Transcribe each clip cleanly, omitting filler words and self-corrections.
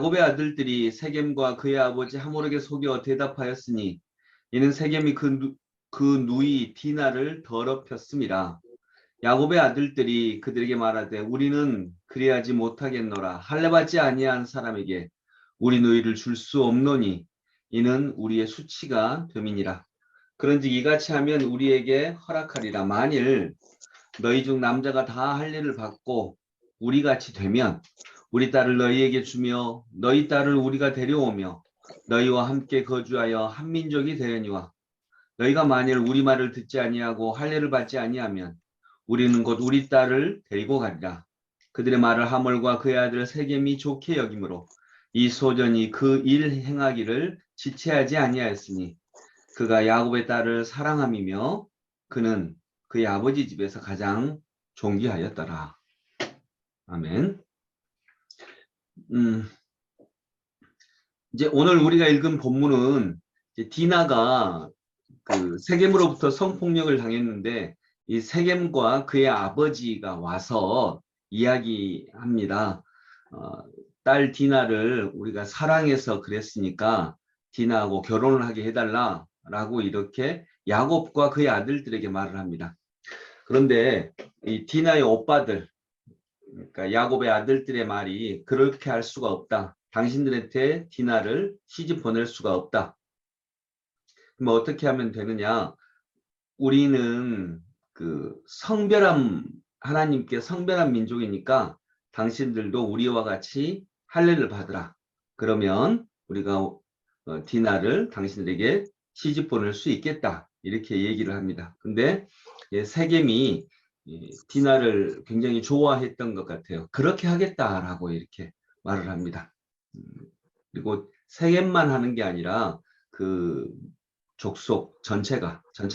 야곱의 아들들이 세겜과 그의 아버지 하몰에게 속여 대답하였으니 이는 세겜이 그 누이 디나를 더럽혔음이라. 야곱의 아들들이 그들에게 말하되 우리는 그리하지 못하겠노라. 할례받지 아니한 사람에게 우리 누이를 줄 수 없노니 이는 우리의 수치가 됨이니라. 그런즉 이같이 하면 우리에게 허락하리라. 만일 너희 중 남자가 다 할례를 받고 우리같이 되면 우리 딸을 너희에게 주며 너희 딸을 우리가 데려오며 너희와 함께 거주하여 한 민족이 되려니와 너희가 만일 우리 말을 듣지 아니하고 할례를 받지 아니하면 우리는 곧 우리 딸을 데리고 가리라. 그들의 말을 하몰과 그의 아들 세겜이 좋게 여기므로 이 소전이 그 일 행하기를 지체하지 아니하였으니 그가 야곱의 딸을 사랑함이며 그는 그의 아버지 집에서 가장 존귀하였더라. 아멘. 이제 오늘 우리가 읽은 본문은 이제 디나가 그 세겜으로부터 성폭력을 당했는데 이 세겜과 그의 아버지가 와서 이야기합니다. 딸 디나를 우리가 사랑해서 그랬으니까 디나하고 결혼을 하게 해달라라고 이렇게 야곱과 그의 아들들에게 말을 합니다. 그런데 이 디나의 오빠들, 그러니까 야곱의 아들들의 말이 그렇게 할 수가 없다. 당신들한테 디나를 시집 보낼 수가 없다. 그럼 어떻게 하면 되느냐? 우리는 그 하나님께 성별한 민족이니까 당신들도 우리와 같이 할례를 받으라. 그러면 우리가 디나를 당신들에게 시집 보낼 수 있겠다. 이렇게 얘기를 합니다. 근데 세겜이 디나를 굉장히 좋아했던 것 같아요. 그렇게 하겠다라고 이렇게 말을 합니다. 그리고 세겜만 하는 게 아니라 그 족속 전체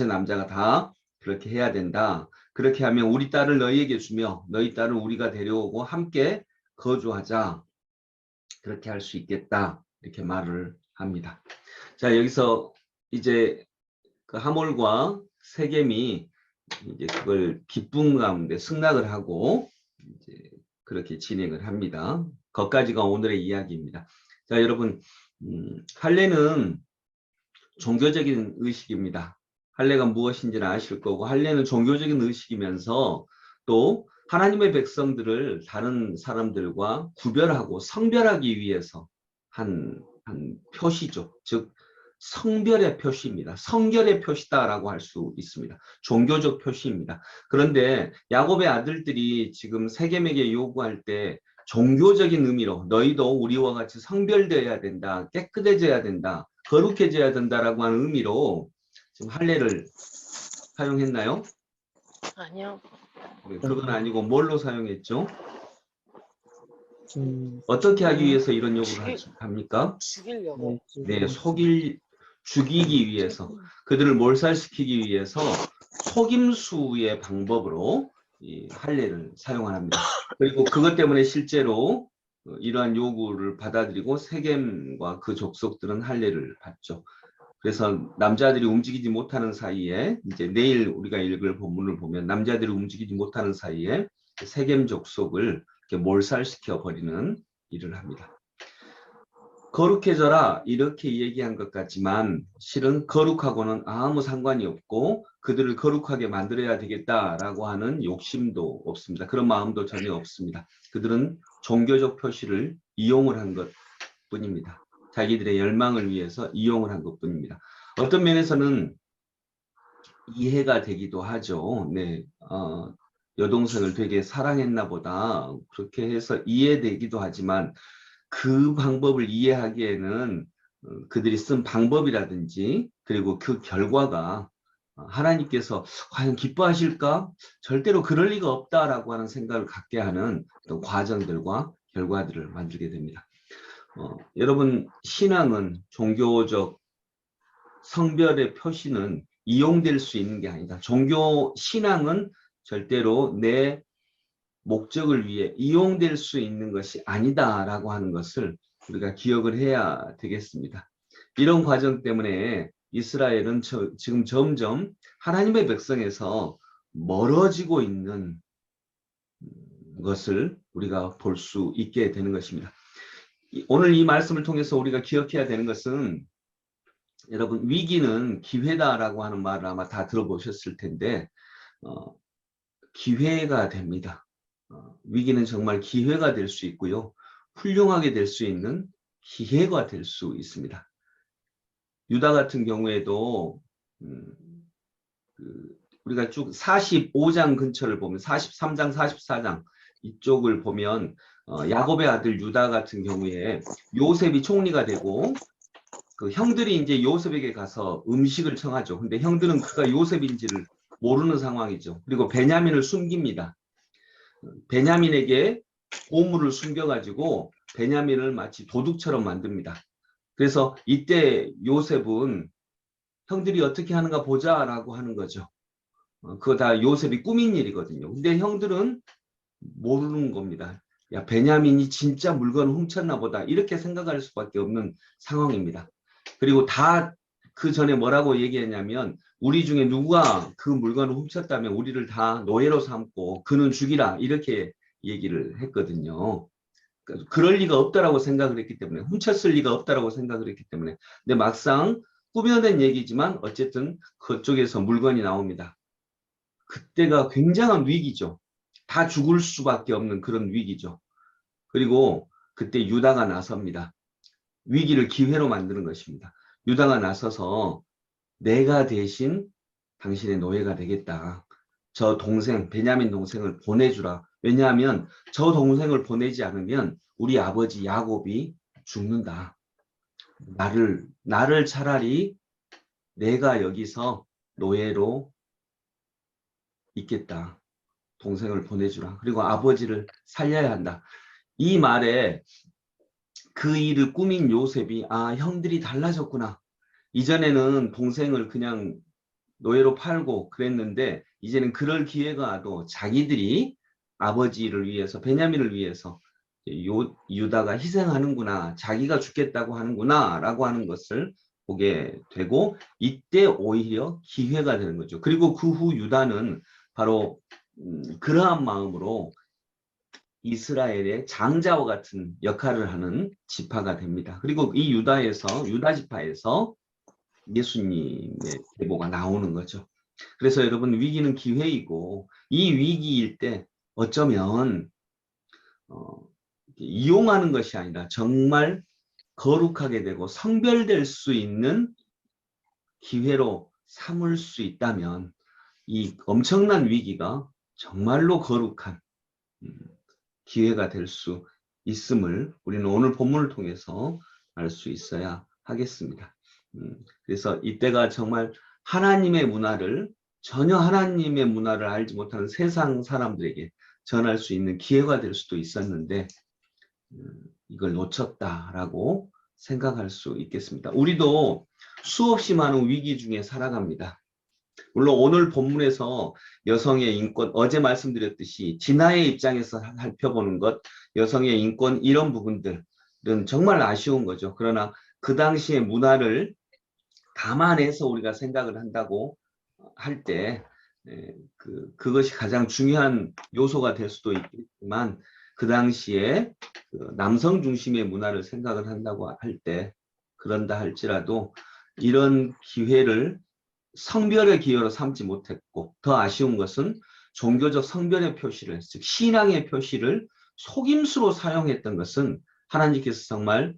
남자가 다 그렇게 해야 된다. 그렇게 하면 우리 딸을 너희에게 주며 너희 딸을 우리가 데려오고 함께 거주하자. 그렇게 할 수 있겠다. 이렇게 말을 합니다. 자, 여기서 이제 그 하몰과 세겜이 이제 그걸 기쁨 가운데 승낙을 하고 이제 그렇게 진행을 합니다. 거기까지가 오늘의 이야기입니다. 자, 여러분, 할례는 종교적인 의식입니다. 할례가 무엇인지는 아실 거고 할례는 종교적인 의식이면서 또 하나님의 백성들을 다른 사람들과 구별하고 성별하기 위해서 한 표시죠. 즉 성별의 표시입니다. 성결의 표시다라고 할 수 있습니다. 종교적 표시입니다. 그런데 야곱의 아들들이 지금 세겜에게 요구할 때 종교적인 의미로 너희도 우리와 같이 성별되어야 된다, 깨끗해져야 된다, 거룩해져야 된다라고 하는 의미로 지금 할례를 사용했나요? 아니요. 네, 그건 아니고 뭘로 사용했죠? 어떻게 하기 위해서 이런 요구를 합니까? 죽이려고. 네, 죽이기 위해서, 그들을 몰살시키기 위해서 속임수의 방법으로 이 할례를 사용합니다. 그리고 그것 때문에 실제로 이러한 요구를 받아들이고 세겜과 그 족속들은 할례를 받죠. 그래서 남자들이 움직이지 못하는 사이에 이제 내일 우리가 읽을 본문을 보면 남자들이 움직이지 못하는 사이에 세겜 족속을 이렇게 몰살시켜 버리는 일을 합니다. 거룩해져라 이렇게 얘기한 것 같지만 실은 거룩하고는 아무 상관이 없고 그들을 거룩하게 만들어야 되겠다라고 하는 욕심도 없습니다. 그런 마음도 전혀 없습니다. 그들은 종교적 표시를 이용을 한 것뿐입니다. 자기들의 열망을 위해서 이용을 한 것뿐입니다. 어떤 면에서는 이해가 되기도 하죠. 네, 여동생을 되게 사랑했나 보다 그렇게 해서 이해되기도 하지만 그 방법을 이해하기에는 그들이 쓴 방법이라든지 그리고 그 결과가 하나님께서 과연 기뻐하실까? 절대로 그럴 리가 없다라고 하는 생각을 갖게 하는 어떤 과정들과 결과들을 만들게 됩니다. 여러분, 신앙은 종교적 성별의 표시는 이용될 수 있는 게 아니다. 종교 신앙은 절대로 내 목적을 위해 이용될 수 있는 것이 아니다라고 하는 것을 우리가 기억을 해야 되겠습니다. 이런 과정 때문에 이스라엘은 지금 점점 하나님의 백성에서 멀어지고 있는 것을 우리가 볼 수 있게 되는 것입니다. 오늘 이 말씀을 통해서 우리가 기억해야 되는 것은 여러분 위기는 기회다라고 하는 말을 아마 다 들어보셨을 텐데 기회가 됩니다. 위기는 정말 기회가 될 수 있고요. 훌륭하게 될 수 있는 기회가 될 수 있습니다. 유다 같은 경우에도 우리가 쭉 45장 근처를 보면 43장, 44장 이쪽을 보면 야곱의 아들 유다 같은 경우에 요셉이 총리가 되고 그 형들이 이제 요셉에게 가서 음식을 청하죠. 근데 형들은 그가 요셉인지를 모르는 상황이죠. 그리고 베냐민을 숨깁니다. 베냐민에게 보물을 숨겨가지고 베냐민을 마치 도둑처럼 만듭니다. 그래서 이때 요셉은 형들이 어떻게 하는가 보자라고 하는 거죠. 그거 다 요셉이 꾸민 일이거든요. 근데 형들은 모르는 겁니다. 야, 베냐민이 진짜 물건을 훔쳤나 보다. 이렇게 생각할 수밖에 없는 상황입니다. 그리고 다 그 전에 뭐라고 얘기했냐면 우리 중에 누가 그 물건을 훔쳤다면 우리를 다 노예로 삼고 그는 죽이라 이렇게 얘기를 했거든요. 그럴 리가 없다라고 생각을 했기 때문에 훔쳤을 리가 없다라고 생각을 했기 때문에 근데 막상 꾸며낸 얘기지만 어쨌든 그쪽에서 물건이 나옵니다. 그때가 굉장한 위기죠. 다 죽을 수밖에 없는 그런 위기죠. 그리고 그때 유다가 나섭니다. 위기를 기회로 만드는 것입니다. 유다가 나서서 내가 대신 당신의 노예가 되겠다. 저 동생, 베냐민 동생을 보내주라. 왜냐하면 저 동생을 보내지 않으면 우리 아버지 야곱이 죽는다. 나를 차라리 내가 여기서 노예로 있겠다. 동생을 보내주라. 그리고 아버지를 살려야 한다. 이 말에 그 일을 꾸민 요셉이 아 형들이 달라졌구나. 이전에는 동생을 그냥 노예로 팔고 그랬는데 이제는 그럴 기회가 와도 자기들이 아버지를 위해서 베냐민을 위해서 유다가 희생하는구나. 자기가 죽겠다고 하는구나 라고 하는 것을 보게 되고 이때 오히려 기회가 되는 거죠. 그리고 그 후 유다는 바로 그러한 마음으로 이스라엘의 장자와 같은 역할을 하는 지파가 됩니다. 그리고 이 유다 지파에서 예수님의 계보가 나오는 거죠. 그래서 여러분 위기는 기회이고 이 위기일 때 어쩌면 이용하는 것이 아니라 정말 거룩하게 되고 성별될 수 있는 기회로 삼을 수 있다면 이 엄청난 위기가 정말로 거룩한 기회가 될 수 있음을 우리는 오늘 본문을 통해서 알 수 있어야 하겠습니다. 그래서 이때가 정말 하나님의 문화를 전혀 하나님의 문화를 알지 못하는 세상 사람들에게 전할 수 있는 기회가 될 수도 있었는데 이걸 놓쳤다라고 생각할 수 있겠습니다. 우리도 수없이 많은 위기 중에 살아갑니다. 물론 오늘 본문에서 여성의 인권, 어제 말씀드렸듯이 진화의 입장에서 살펴보는 것, 여성의 인권 이런 부분들은 정말 아쉬운 거죠. 그러나 그 당시의 문화를 감안해서 우리가 생각을 한다고 할 때 그것이 가장 중요한 요소가 될 수도 있겠지만 그 당시에 그 남성 중심의 문화를 생각을 한다고 할 때 그런다 할지라도 이런 기회를 성별의 기회로 삼지 못했고 더 아쉬운 것은 종교적 성별의 표시를 즉 신앙의 표시를 속임수로 사용했던 것은 하나님께서 정말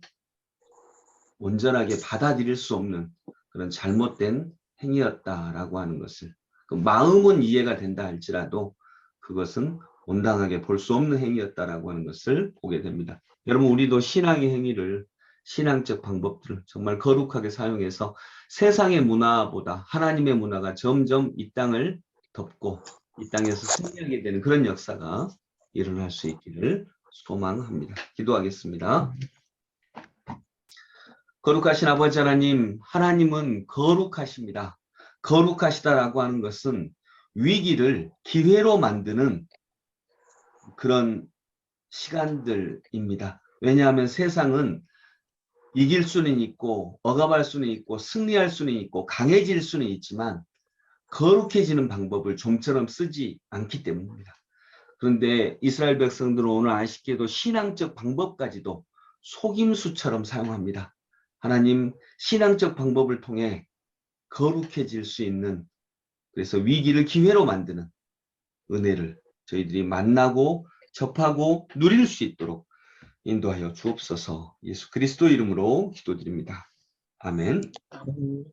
온전하게 받아들일 수 없는 그런 잘못된 행위였다라고 하는 것을 그 마음은 이해가 된다 할지라도 그것은 온당하게 볼 수 없는 행위였다라고 하는 것을 보게 됩니다. 여러분 우리도 신앙의 행위를 신앙적 방법들을 정말 거룩하게 사용해서 세상의 문화보다 하나님의 문화가 점점 이 땅을 덮고 이 땅에서 승리하게 되는 그런 역사가 일어날 수 있기를 소망합니다. 기도하겠습니다. 거룩하신 아버지 하나님, 하나님은 거룩하십니다. 거룩하시다라고 하는 것은 위기를 기회로 만드는 그런 시간들입니다. 왜냐하면 세상은 이길 수는 있고 억압할 수는 있고 승리할 수는 있고 강해질 수는 있지만 거룩해지는 방법을 좀처럼 쓰지 않기 때문입니다. 그런데 이스라엘 백성들은 오늘 아쉽게도 신앙적 방법까지도 속임수처럼 사용합니다. 하나님 신앙적 방법을 통해 거룩해질 수 있는, 그래서 위기를 기회로 만드는 은혜를 저희들이 만나고 접하고 누릴 수 있도록 인도하여 주옵소서. 예수 그리스도 이름으로 기도드립니다. 아멘. 아멘.